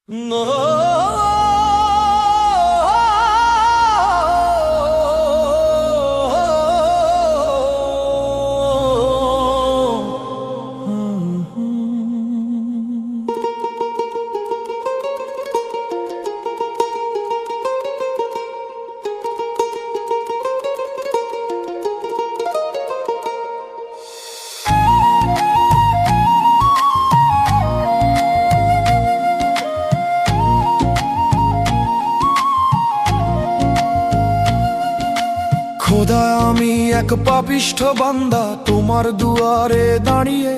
No. খোদা, আমি এক পাপিষ্ঠ বান্দা তোমার দুয়ারে দাঁড়িয়ে,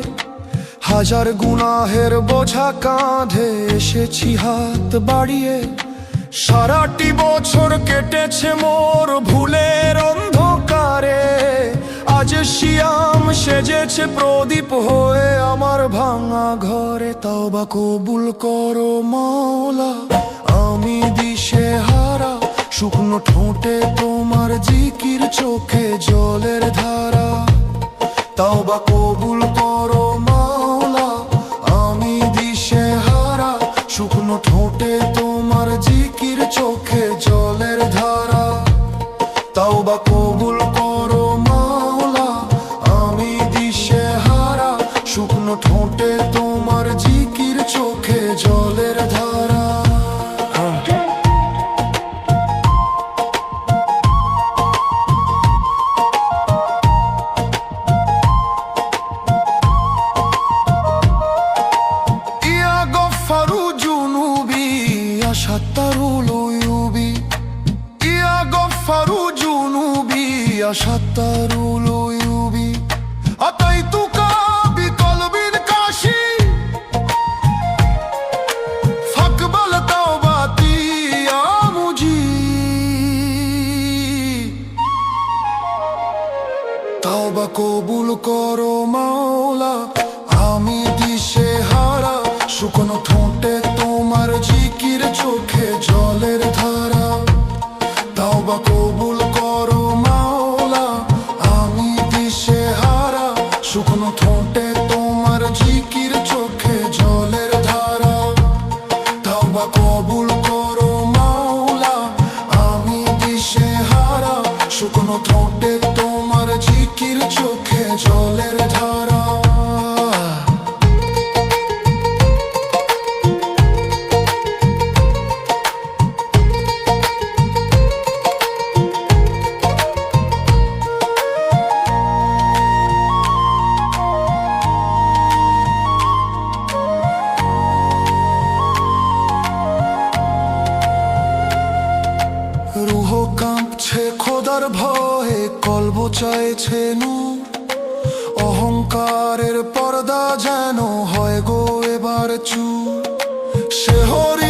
হাজার গুনাহের বোঝা কাঁধে এসেছি হাত বাড়িয়ে। সারাটি বছর কেটেছে মোর ভুলের অন্ধকারে, আজ শিয়াম সেজেছে প্রদীপ হয়ে আমার ভাঙা ঘরে। তওবা কবুল করো মাওলা, আমি দিশে হারা, শুকনো ঠোঁটে তোমার জিকির, চোখে জলের ধারা। তওবা কবুল করো মাওলা, আমি দিশে হারা, শুকনো ঠোঁটে তোমার জিকির, চোখে জলের ধারা। তওবা কবুল করো মাওলা, আমি দিশে হারা, শুকনো ঠোঁটে তোমার জিকির, চোখে জলের ধারা। Shattarul uyubi, ya gaffaru junubi, ya shattarul uyubi. Ataituka bi qalbin kashi, faqbal tawbati ya mujib. Tawba কবুল করো মাওলা, আমি দিশে হারা, শুকনো ঠোঁটে তোমার জিকির, চোখে জলের ধারা। তওবা কবুল করো মাওলা, আমি দিশে হারা, শুকনো ঠোঁটে তোমার জিকির, চোখে জলের ধারা। তওবা কবুল করো মাওলা, আমি দিশে হারা, শুকনো ঠোঁটে তোমার জিকির, চোখে জলের ধারা। রুহ কাঁপছে খোদার ভয়ে, কলব চাইছে নূর, অহংকারের পর্দা যেন হয় গো এবার চুর। শেহরি